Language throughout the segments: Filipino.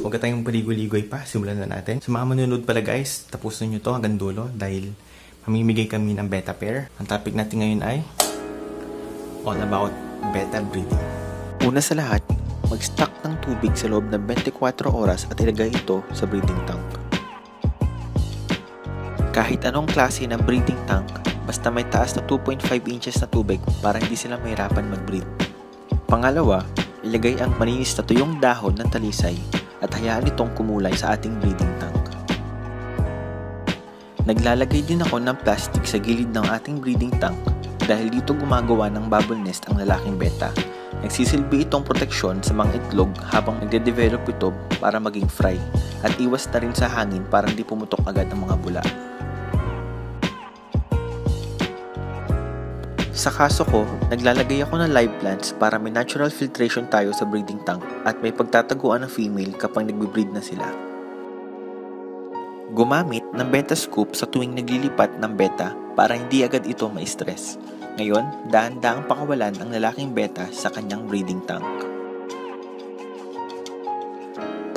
huwag tayong paligoy-ligoy pa, simulan na natin. Sa mga manunod pala guys, tapusin nyo to hanggang dulo dahil mamimigay kami ng beta pair. Ang topic natin ngayon ay all about beta breeding. Una sa lahat, mag-stock ng tubig sa loob ng 24 oras at ilagay ito sa breeding tank. Kahit anong klase ng breeding tank, basta may taas na 2.5 inches na tubig para hindi sila mahirapan mag-breed. Pangalawa, ilagay ang malinis na tuyong dahon ng talisay at hayaan itong kumulay sa ating breeding tank. Naglalagay din ako ng plastic sa gilid ng ating breeding tank dahil dito gumagawa ng bubble nest ang lalaking beta. Nagsisilbi itong proteksyon sa mga itlog habang nagde-develop ito para maging fry at iwas na rin sa hangin para hindi pumutok agad ang mga bula. Sa kaso ko, naglalagay ako ng live plants para may natural filtration tayo sa breeding tank at may pagtataguan ng female kapag nagbe-breed na sila. Gumamit ng beta scoop sa tuwing naglilipat ng beta para hindi agad ito ma-stress. Ngayon, dahan-dahang pakawalan ang lalaking beta sa kanyang breeding tank.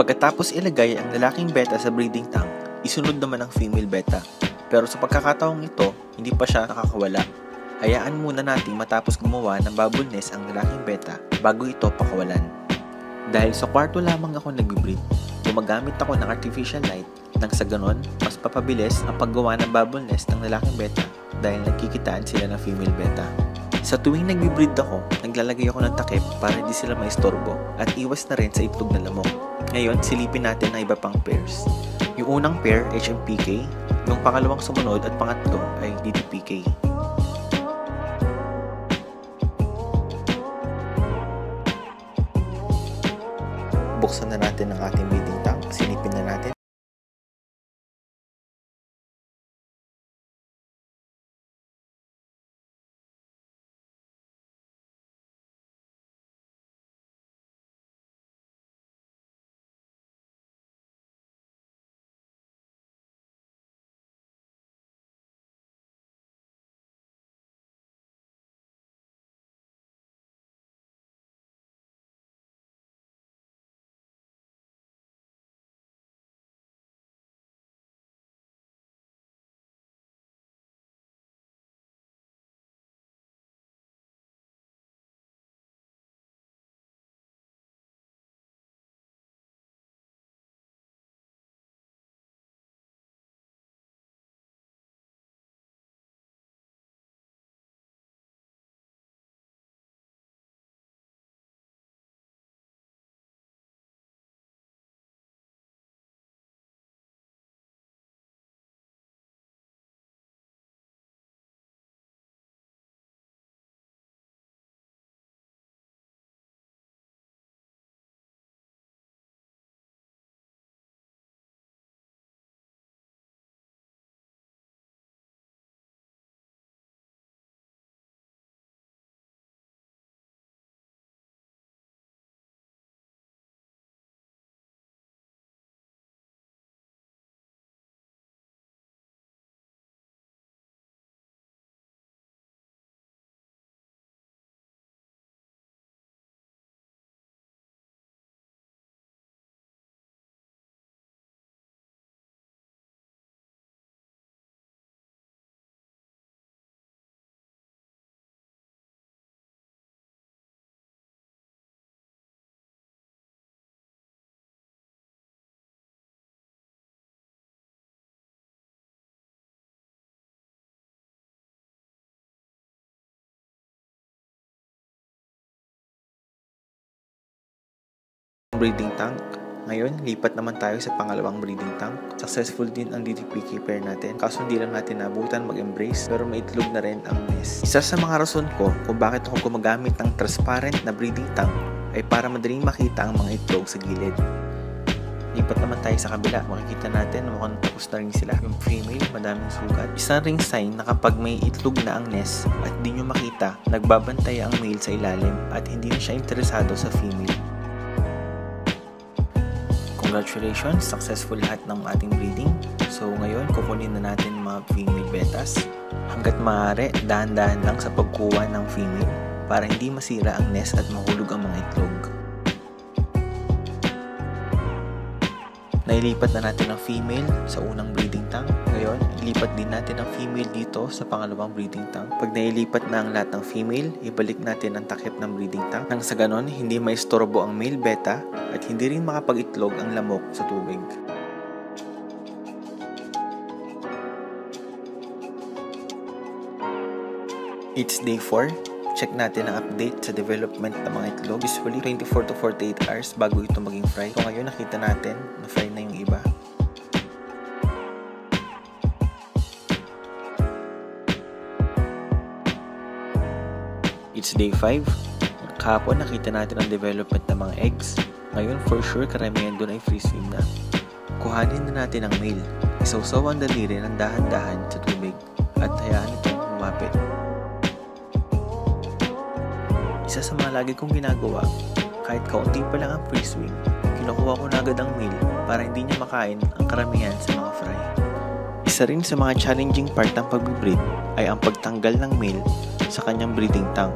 Pagkatapos ilagay ang lalaking beta sa breeding tank, isunod naman ang female beta. Pero sa pagkakataong ito, hindi pa siya nakakawala. Hayaan muna natin matapos gumawa ng bubble nest ang lalaking beta bago ito pakawalan. Dahil sa kwarto lamang ako nagbe-breed, gumagamit ako ng artificial light nang sa ganon, mas papabilis ang paggawa ng bubble nest ng lalaking beta dahil nagkikitaan sila ng female beta. Sa tuwing nagbe-breed ako, naglalagay ako ng takip para hindi sila maistorbo at iwas na rin sa itlog na lamok. Ngayon, silipin natin ang iba pang pairs. Yung unang pair, HMPK, yung pangalawang sumunod at pangatlo ay DDPK. Buksan na natin ang ating breeding tank. Silipin na natin. Breeding tank. Ngayon, lipat naman tayo sa pangalawang breeding tank. Successful din ang DDPK pair natin. Kaso hindi lang natin nabutan mag-embrace pero may itlog na rin ang nest. Isa sa mga rason ko kung bakit ako gumagamit ng transparent na breeding tank ay para madaling makita ang mga itlog sa gilid. Lipat naman tayo sa kabila. Makikita natin mukhang tapos na rin sila. Yung female, madaming sugat. Isang ring sign na kapag may itlog na ang nest at di nyo makita, nagbabantay ang male sa ilalim at hindi na siya interesado sa female. Congratulations! Successful lahat ng ating breeding. So ngayon, kukunin na natin mga female betas. Hanggat maaari, dahan-dahan lang sa pagkuha ng female para hindi masira ang nest at mahulog ang mga itlog. Nailipat na natin ang female sa unang breeding tank. Ngayon, ilipat din natin ang female dito sa pangalawang breeding tank. Pag nailipat na ang lahat ng female, ibalik natin ang takip ng breeding tank. Nang sa ganon, hindi maistorbo ang male beta at hindi rin makapag-itlog ang lamok sa tubig. It's day 4. Check natin ang update sa development ng mga itlog. Usually 24 to 48 hours bago ito maging fry. So ngayon nakita natin na fry na yung iba. It's day 5. Kahapon nakita natin ang development ng mga eggs. Ngayon for sure karamihan doon ay free swim na. Kuhanin na natin ang male. Isawsaw ang daliri ng dahan-dahan sa tubig at hayaan itong lumapit. Isa sa mga lagi kong ginagawa, kahit kaunti pa lang ang free swim, kinukuha ko na agad ang male para hindi niya makain ang karamihan sa mga fry. Isa rin sa mga challenging part ng pag-breed ay ang pagtanggal ng male sa kanyang breeding tank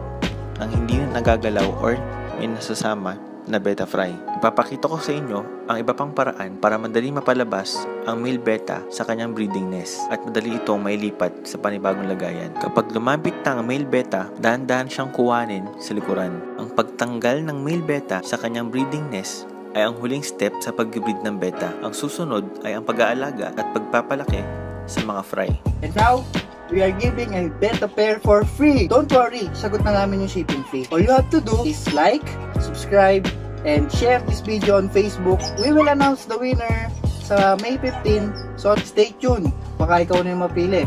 nang hindi na nagagalaw or may nasasama na beta fry. Ipapakita ko sa inyo ang iba pang paraan para madali mapalabas ang male beta sa kanyang breeding nest at madali itong mailipat sa panibagong lagayan. Kapag lumapit na ang male beta, dahan-dahan siyang kuwanin sa likuran. Ang pagtanggal ng male beta sa kanyang breeding nest ay ang huling step sa pag-breed ng beta. Ang susunod ay ang pag-aalaga at pagpapalaki sa mga fry. And now, we are giving a beta pair for free. Don't worry, sagot na namin yung shipping fee. All you have to do is like, subscribe, and share this video on Facebook. We will announce the winner sa May 15. So stay tuned. Baka ikaw na yung mapili.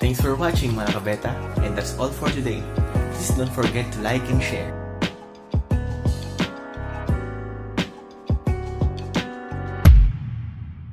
Thanks for watching mga kabeta. And that's all for today. Please don't forget to like and share.